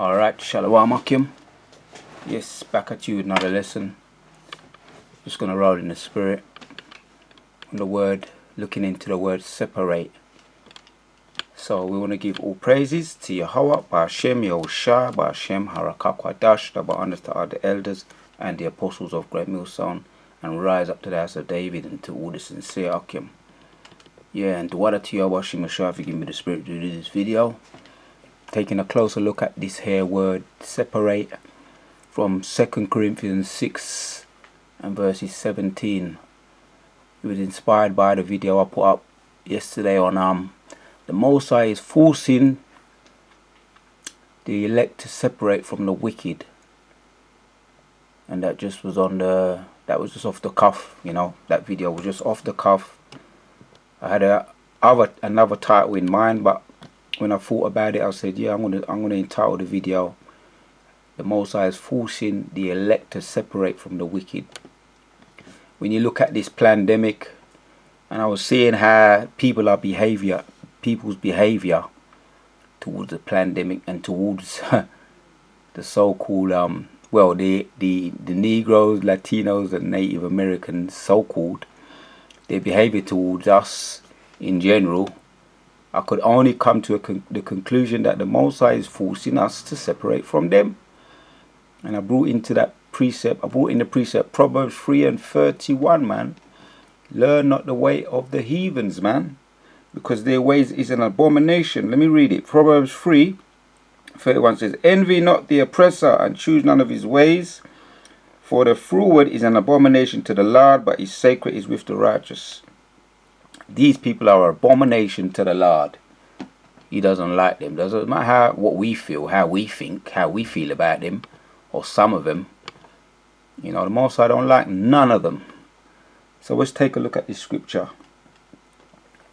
Alright, Shalom Akim. Yes, back at you with another lesson. Just gonna roll in the spirit on the word, looking into the word separate. So we want to give all praises to Yahweh, Ba'ashem Yahushua, Ba'ashem Harakak the Ba'anas to the elders and the apostles of Great Millstone, and rise up to the house of David and to all the sincere Akim. Yeah, and to what to Yahweh Shemashah for giving me the spirit to do this video. Taking a closer look at this here word separate from 2 Corinthians 6 and verses 17. It was inspired by the video I put up yesterday on the Most High is forcing the elect to separate from the wicked, and that just was on the just off the cuff. You know, that video was just off the cuff. I had another title in mind, but when I thought about it, I said, yeah, I'm gonna entitle the video "The Most High is forcing the elect to separate from the wicked." When you look at this pandemic, and I was seeing how people's behavior towards the pandemic and towards the so-called well, the Negroes, Latinos, and Native Americans, so-called, their behavior towards us in general, I could only come to the conclusion that the Most High is forcing us to separate from them. And I brought in the precept Proverbs 3:31, man. Learn not the way of the heathens, man, because their ways is an abomination. Let me read it. Proverbs 3:31 says, envy not the oppressor, and choose none of his ways, for the froward is an abomination to the Lord, but his sacred is with the righteous. These people are an abomination to the Lord. He doesn't like them. Doesn't matter what we feel, how we think, how we feel about them, or some of them. You know, the Most High don't like none of them. So let's take a look at this scripture.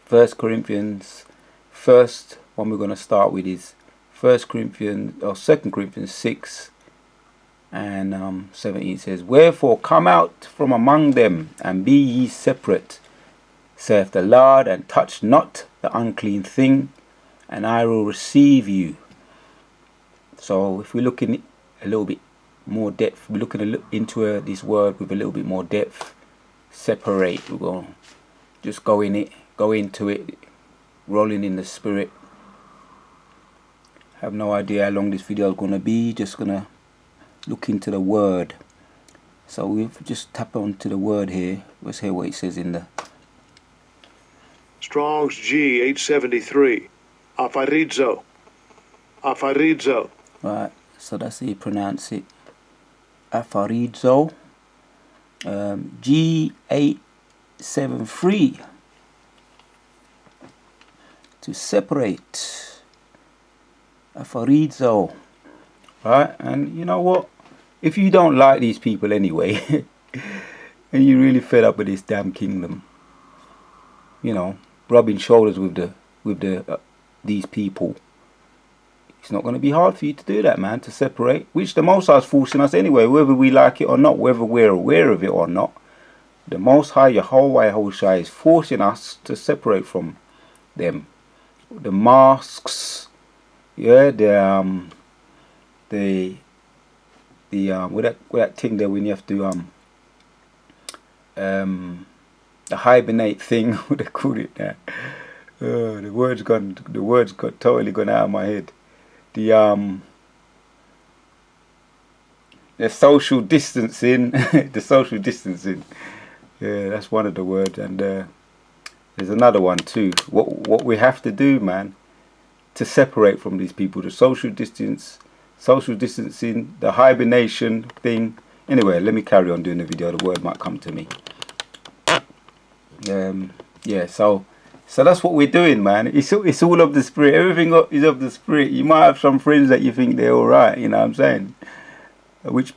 1 Corinthians, first one we're going to start with is 2 Corinthians 6 and 17 says, wherefore come out from among them, and be ye separate, saith the Lord, and touch not the unclean thing, and I will receive you. So if we're looking a little bit more depth, we're looking into this word with a little bit more depth. Separate. We're going to just go into it, rolling in the spirit. Have no idea how long this video is going to be. Just going to look into the word. So we'll just tap onto the word here. Let's hear what it says in the Strong's G 873. Afarizo. Right, so that's how you pronounce it. Afarizo. G 873. To separate. Afarizo. Right, and you know what? If you don't like these people anyway, and you're really fed up with this damn kingdom, you know, rubbing shoulders with these people, it's not going to be hard for you to do that, man, to separate, which the Most High is forcing us anyway, whether we like it or not, whether we're aware of it or not. The Most High, Yahweh Yahushua, is forcing us to separate from them. The masks, yeah, with that thing there when you have to the hibernate thing, what they call it now. The words got totally gone out of my head. The social distancing, the social distancing. Yeah, that's one of the words, and there's another one too. What we have to do, man, to separate from these people: the social distancing, the hibernation thing. Anyway, let me carry on doing the video. The word might come to me. Yeah, so that's what we're doing, man. It's all of the spirit. Everything is of the spirit. You might have some friends that you think they're all right, you know what I'm saying? Which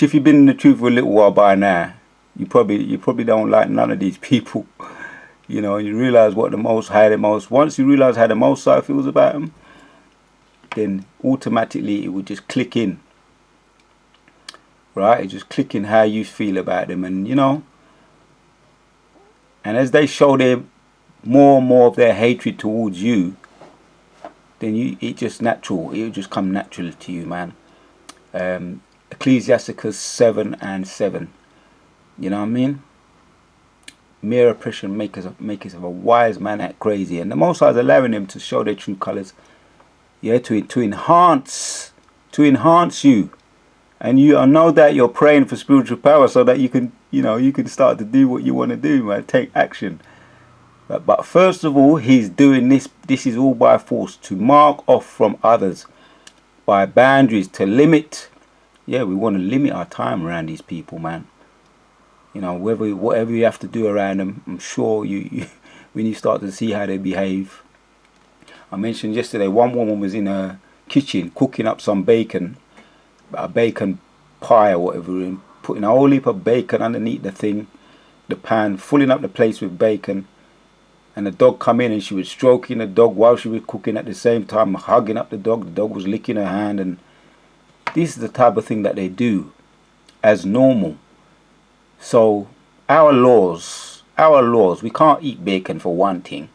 if you've been in the truth for a little while by now, you probably don't like none of these people. You know, you realize what once you realize how the Most High feels about them, then automatically it would just click in. Right? It just click in how you feel about them, and you know. And as they show more and more of their hatred towards you, then it just natural. It will just come naturally to you, man. Ecclesiasticus 7:7. You know what I mean? Mere oppression makers of a wise man act crazy, and the Most High is allowing them to show their true colors. Yeah, to enhance you, and I know that you're praying for spiritual power so that you can start to do what you want to do, man. Take action. But first of all, he's doing this. This is all by force, to mark off from others, by boundaries, to limit. Yeah, we want to limit our time around these people, man. You know, whatever you have to do around them, I'm sure you when you start to see how they behave. I mentioned yesterday one woman was in a kitchen cooking up some bacon, a bacon pie or whatever, and putting a whole heap of bacon underneath the pan, filling up the place with bacon. And the dog come in and she was stroking the dog while she was cooking, at the same time hugging up the dog. The dog was licking her hand, and this is the type of thing that they do as normal. So our laws, we can't eat bacon for one thing.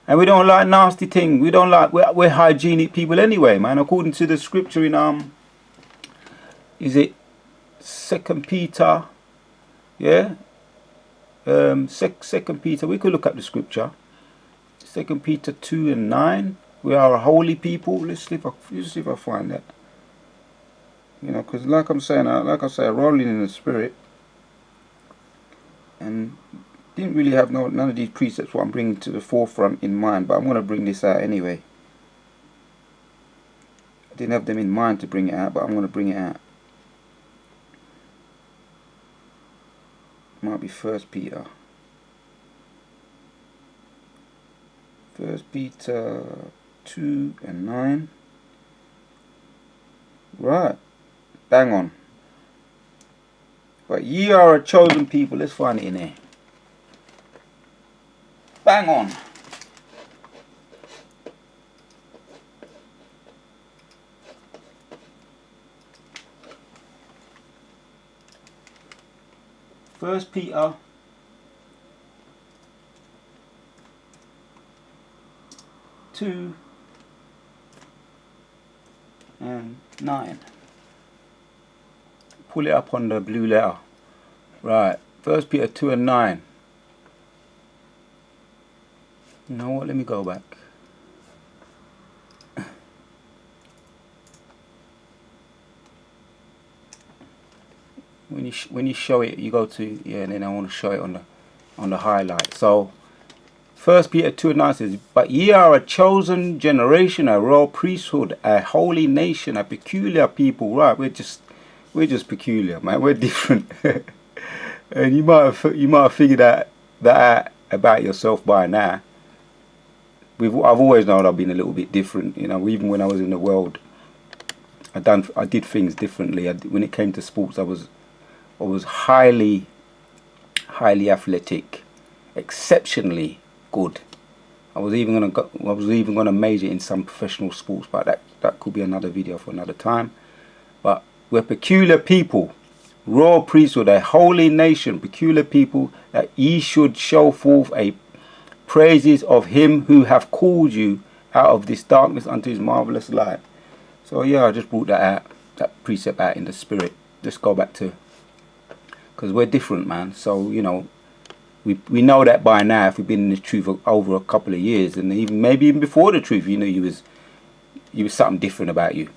And we don't like nasty things. We're hygienic people anyway, man. According to the scripture in is it 2 Peter? Yeah. 2 Peter, we could look up the scripture. 2 Peter 2:9. We are a holy people. Let's see if I find that. You know, because like I say, rolling in the spirit, and didn't really have none of these precepts what I'm bringing to the forefront in mind, but I'm going to bring this out anyway. I didn't have them in mind to bring it out, but I'm going to bring it out. Might be 1 Peter. 1 Peter 2:9. Right. Bang on. But ye are a chosen people. Let's find it in there. Bang on. First Peter 2:9. Pull it up on the blue letter. Right. 1 Peter 2:9. You know what? Let me go back. When you show it, you go to and then I want to show it on the highlight. So 1 Peter 2:9 says, "But ye are a chosen generation, a royal priesthood, a holy nation, a peculiar people." Right, we're just peculiar, man. We're different. And you might have figured that out about yourself by now. I've always known I've been a little bit different. You know, even when I was in the world, I did things differently. When it came to sports, I was highly athletic, exceptionally good. I was even gonna major in some professional sports, but that could be another video for another time. But we're peculiar people, royal priesthood, a holy nation, peculiar people, that ye should show forth a praises of him who have called you out of this darkness unto his marvelous light. So yeah, I just brought that precept out in the spirit. Just go back to, because we're different, man. So you know, we know that by now. If we've been in the truth over a couple of years, and maybe even before the truth, you know, you was something different about you.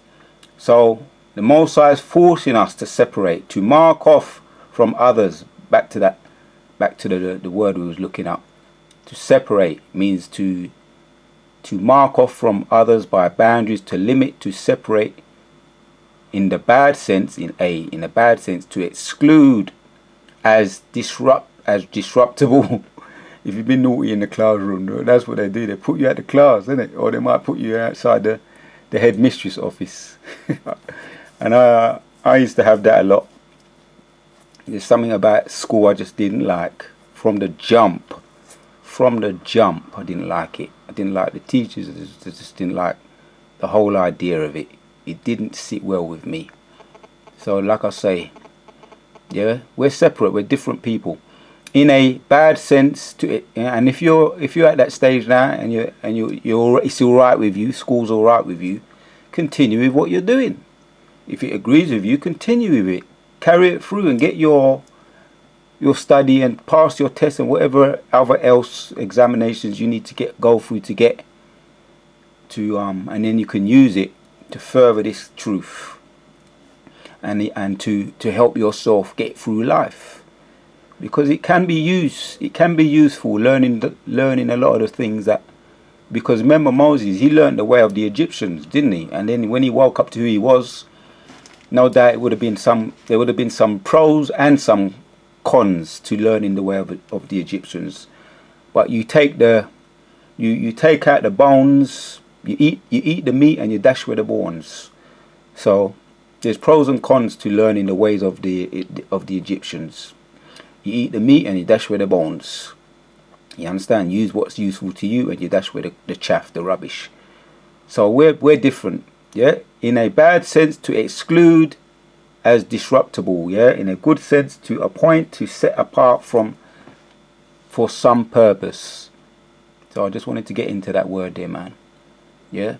So the Most High is forcing us to separate, to mark off from others. Back to the word we was looking up. To separate means to mark off from others by boundaries, to limit, to separate. In the bad sense, in the bad sense, to exclude, as disruptable. If you've been naughty in the classroom, that's what they do. They put you out the class, isn't it? Or they might put you outside the headmistress office. And I used to have that a lot. There's something about school I just didn't like. From the jump, I didn't like it. I didn't like the teachers. I just didn't like the whole idea of it. It didn't sit well with me. So like I say, yeah, we're separate. We're different people. in a bad sense to it. And if you're at that stage now and it's all right with you, school's all right with you, continue with what you're doing. If it agrees with you, continue with it. Carry it through and get your study and pass your test and whatever other else examinations you need to go through to get to and then you can use it to further this truth and to help yourself get through life. Because it can be useful learning a lot of the things that, because remember Moses, he learned the way of the Egyptians, didn't he? And then when he woke up to who he was, no doubt there would have been some pros and some cons to learning the way of the Egyptians. But you take you take out the bones, you eat the meat and you dash with the bones. So there's pros and cons to learning the ways of the Egyptians. You eat the meat and you dash with the bones. You understand? Use what's useful to you and you dash with the chaff, the rubbish. So we're different, yeah? In a bad sense, to exclude as disruptable, yeah? In a good sense, to appoint, to set apart for some purpose. So I just wanted to get into that word there, man. Yeah?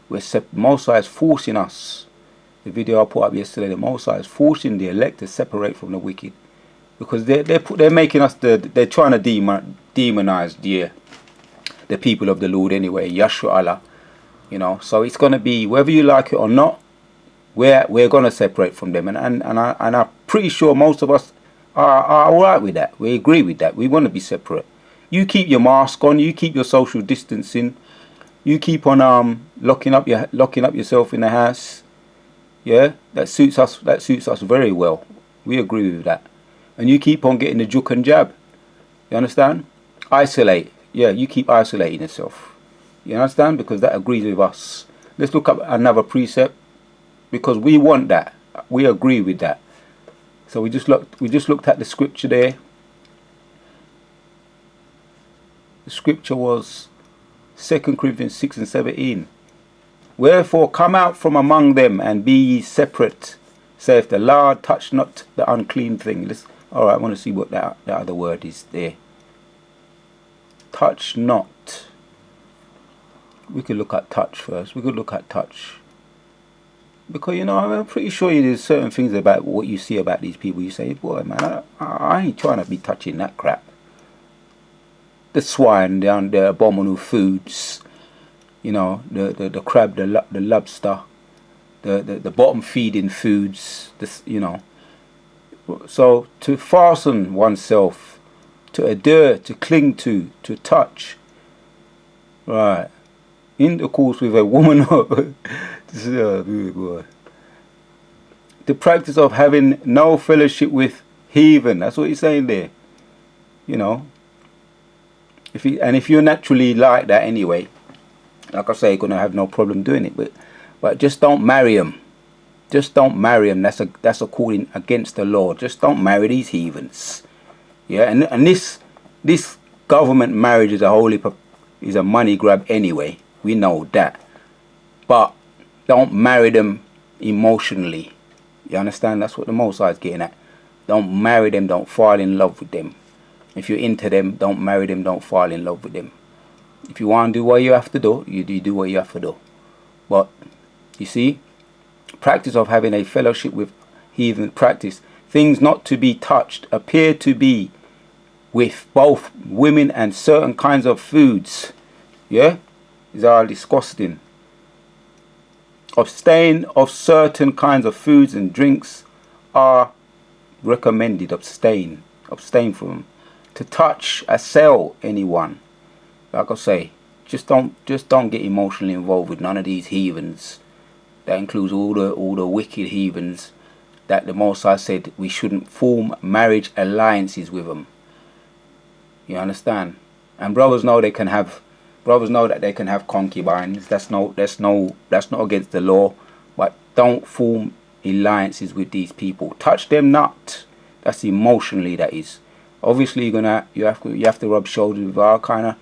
Most High is forcing us. The video I put up yesterday, the Most High is forcing the elect to separate from the wicked. Because they're making us they're trying to demonize the people of the Lord anyway, Yahshua Allah, you know. So it's gonna be whether you like it or not, we're gonna separate from them, and I'm pretty sure most of us are alright with that. We agree with that. We want to be separate. You keep your mask on, you keep your social distancing, you keep on locking up yourself in the house. Yeah, that suits us very well. We agree with that. And you keep on getting the juk and jab. You understand? Isolate. Yeah, you keep isolating yourself. You understand? Because that agrees with us. Let's look up another precept. Because we want that. We agree with that. So we just looked at the scripture there. The scripture was 2 Corinthians 6 and 17. Wherefore come out from among them and be ye separate, saith the Lord, touch not the unclean thing. Alright, I want to see what that other word is there. Touch not. We could look at touch first. We could look at touch. Because, you know, I'm pretty sure there's certain things about what you see about these people. You say, boy, man, I ain't trying to be touching that crap. The swine down the abominable foods. You know, the crab, the lobster. The bottom feeding foods. You know. So to fasten oneself, to adhere, to cling to touch, right? Intercourse with a woman, the practice of having no fellowship with heathen. That's what he's saying there. You know, if you're naturally like that anyway, like I say, you're gonna have no problem doing it. But just don't marry them. Just don't marry them. That's according against the law. Just don't marry these heathens. Yeah, and this government marriage is a money grab anyway. We know that. But don't marry them emotionally. You understand? That's what the Most High is getting at. Don't marry them. Don't fall in love with them. If you're into them, don't marry them. Don't fall in love with them. If you want to do what you have to do, you do what you have to do. But you see, practice of having a fellowship with heathen, practice things not to be touched, appear to be with both women and certain kinds of foods. Yeah, these are disgusting. Abstain of certain kinds of foods and drinks are recommended. Abstain from them. To touch, assail anyone, like I say, just don't get emotionally involved with none of these heathens. That includes all the wicked heathens that the Most High said we shouldn't form marriage alliances with them. You understand? And brothers know that they can have concubines. That's not against the law. But don't form alliances with these people. Touch them not. That's emotionally, that is. Obviously you have to rub shoulders with all kind of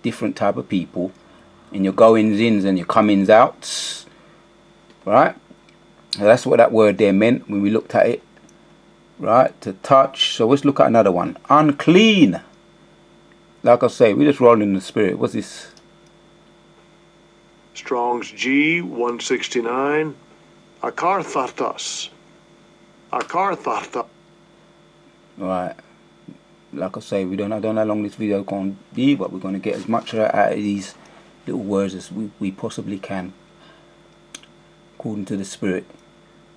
different type of people in your goings ins and your comings outs. Right? So that's what that word there meant when we looked at it. Right? To touch. So let's look at another one. Unclean. like I say, we're just rolling in the spirit. What's this? Strong's G 169. Akarthartas. Akarthartas. Right. Like I say, I don't know how long this video is going to be, but we're going to get as much out of these little words as we possibly can, according to the spirit.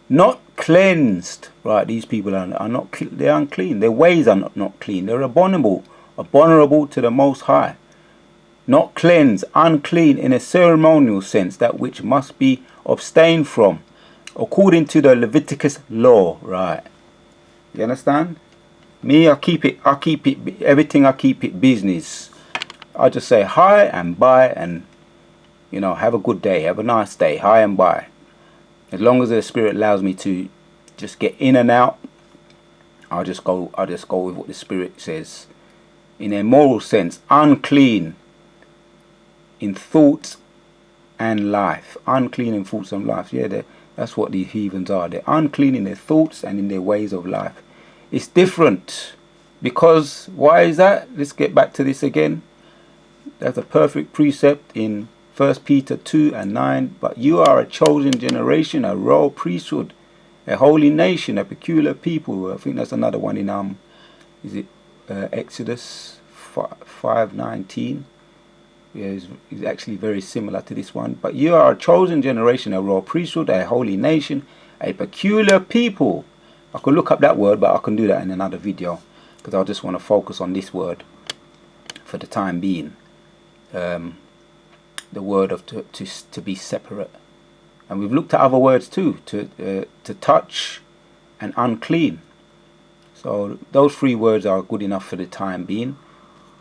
Not cleansed. Right, these people are not, they're unclean. Their ways are not clean. They're abominable to the Most High. Not cleansed, unclean in a ceremonial sense, that which must be abstained from, according to the Leviticus law. Right, you understand? Me, I keep it everything. I keep it business. I just say hi and bye, and you know, have a good day, have a nice day, hi and bye. As long as the spirit allows me to just get in and out, I'll just go with what the spirit says. In a moral sense, unclean in thought and life. Unclean in thoughts and life. Yeah, that's what these heathens are. They're unclean in their thoughts and in their ways of life. It's different. Because, why is that? Let's get back to this again. That's a perfect precept in 1 Peter 2 and 9. But you are a chosen generation, a royal priesthood, a holy nation, a peculiar people. I think that's another one in is it Exodus 5:19. Yeah, it's actually very similar to this one. But you are a chosen generation, a royal priesthood, a holy nation, a peculiar people. I could look up that word, but I can do that in another video, because I just want to focus on this word for the time being. The word of to be separate. And we've looked at other words too, to touch and unclean. So those three words are good enough for the time being.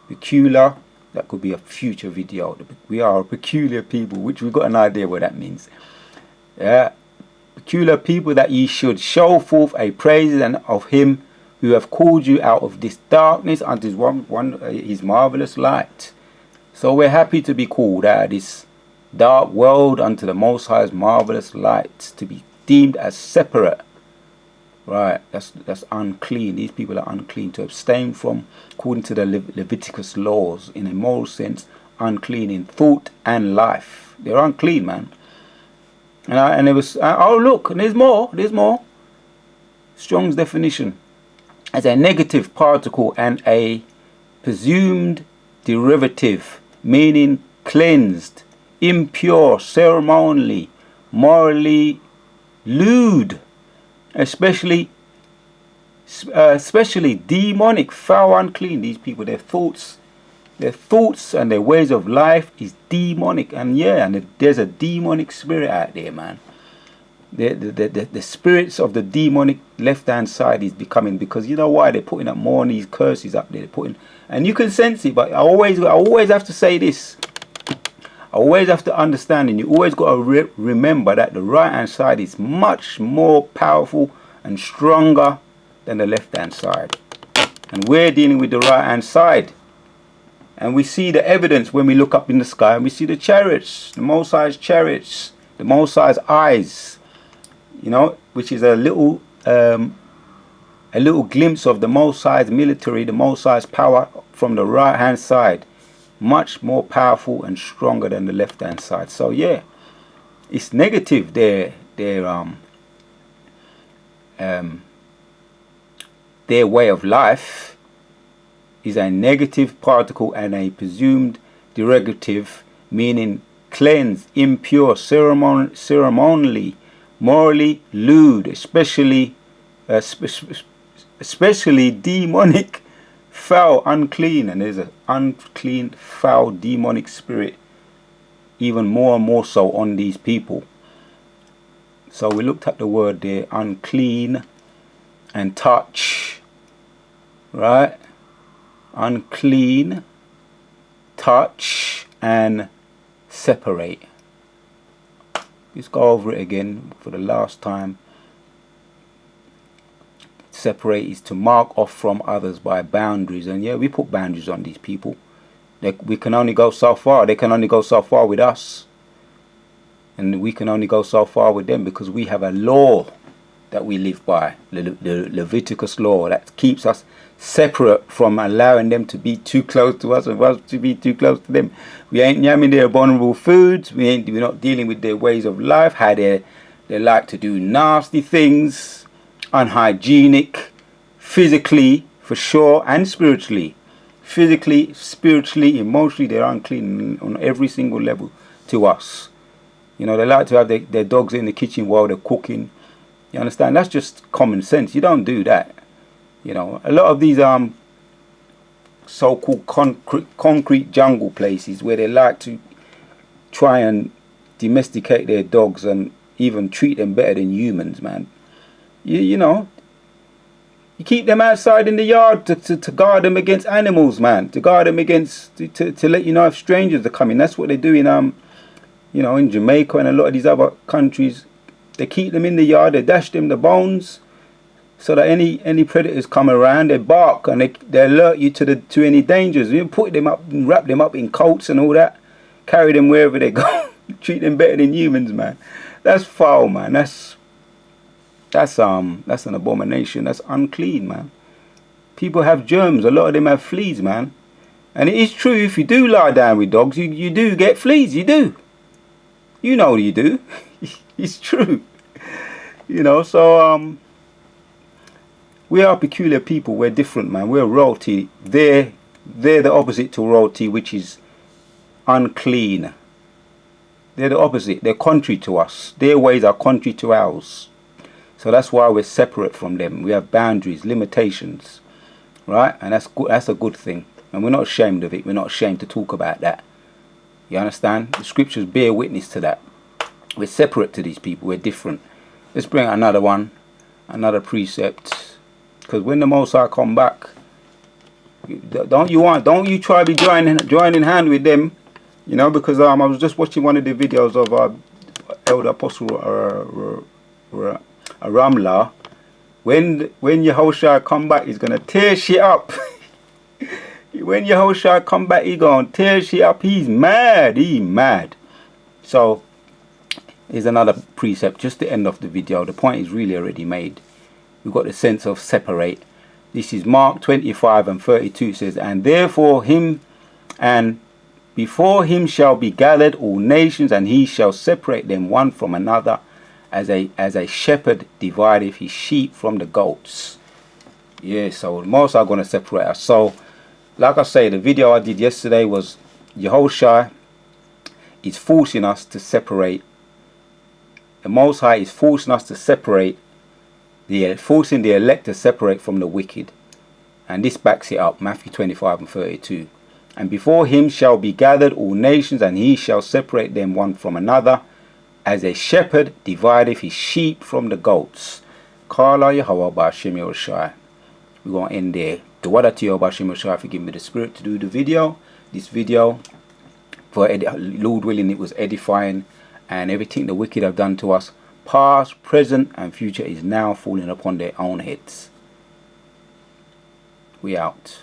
Peculiar, that could be a future video. We are a peculiar people, which we've got an idea what that means. Yeah, peculiar people, that ye should show forth a praise and of him who have called you out of this darkness unto his marvelous light. So we're happy to be called out of this dark world unto the Most High's marvelous light, to be deemed as separate. Right, that's unclean. These people are unclean, to abstain from, according to the Leviticus laws, in a moral sense, unclean in thought and life. They're unclean, man. And it was, oh look, and there's more. Strong's definition as a negative particle and a presumed derivative, meaning cleansed, impure, ceremonially, morally lewd, especially demonic, foul, unclean. These people, their thoughts and their ways of life is demonic. And yeah, and there's a demonic spirit out there, man. The spirits of the demonic left hand side is becoming, because you know why they're putting up more of these curses up there. They're putting, and you can sense it. But I always have to say this. I always have to understand, and you always got to remember that the right hand side is much more powerful and stronger than the left hand side. And we're dealing with the right hand side. And we see the evidence when we look up in the sky and we see the chariots, the Most High's chariots, the Most High's eyes, you know, which is a little glimpse of the Most High's military, the Most High's power from the right hand side. Much more powerful and stronger than the left hand side. So yeah, it's negative. Their way of life is a negative particle and a presumed derivative, meaning cleansed, impure, ceremonially, morally lewd, especially demonic, foul, unclean. And there's an unclean, foul, demonic spirit even more and more so on these people. So we looked at the word there, unclean and touch, right? Unclean, touch and separate. Let's go over it again for the last time. Separate is to mark off from others by boundaries. And yeah, we put boundaries on these people. We can only go so far. They can only go so far with us. And we can only go so far with them, because we have a law. that we live by, the Leviticus law that keeps us separate from allowing them to be too close to us and us to be too close to them. We ain't yamming their abominable foods. We're not dealing with their ways of life, how they like to do nasty things, unhygienic, physically for sure, and spiritually. Physically, spiritually, emotionally, they're unclean on every single level to us. You know, they like to have their dogs in the kitchen while they're cooking. You understand? That's just common sense. You don't do that. You know, a lot of these so-called concrete jungle places where they like to try and domesticate their dogs and even treat them better than humans, man. You know, you keep them outside in the yard to guard them against animals, man. To guard them against, to let you know if strangers are coming. That's what they do in you know, in Jamaica and a lot of these other countries. They keep them in the yard, they dash them the bones, so that any predators come around, they bark and they alert you to any dangers. You put them up and wrap them up in coats and all that, carry them wherever they go, treat them better than humans, man. That's foul, man. That's an abomination. That's unclean, man. People have germs. A lot of them have fleas, man. And it is true, if you do lie down with dogs, you do get fleas. You do. You know you do. It's true. You know, so we are peculiar people. We're different, man. We're royalty. They're the opposite to royalty, which is unclean. They're the opposite. They're contrary to us. Their ways are contrary to ours. So that's why we're separate from them. We have boundaries, limitations, right? And that's good. That's a good thing. And we're not ashamed of it. We're not ashamed to talk about that. You understand? The scriptures bear witness to that. We're separate to these people. We're different. Let's bring another one, another precept. Because when the Most High come back, don't you try to be joining hand with them, you know? Because I was just watching one of the videos of Elder Apostle Ramla. When Yahushua come back, he's gonna tear shit up. When Yahushua come back, he gonna tear shit up. He's mad. He mad. So here's another precept, just to end off the video. The point is really already made. We've got the sense of separate. This is Mark 25:32 says, and therefore him and before him shall be gathered all nations, and he shall separate them one from another, as a shepherd divideth his sheep from the goats. Yeah, so most are going to separate us. So like I say, the video I did yesterday was Yahushua is forcing us to separate. The Most High is forcing us to separate, forcing the elect to separate from the wicked. And this backs it up, Matthew 25:32. And before him shall be gathered all nations, and he shall separate them one from another, as a shepherd divideth his sheep from the goats. Kala Yahweh Ba'Shem Yahushua. We're going to end there. The word to you, Ba'Shem Yahushua, for giving me the spirit to do the video. This video, for Lord willing, it was edifying. And everything the wicked have done to us, past, present, and future, is now falling upon their own heads. We out.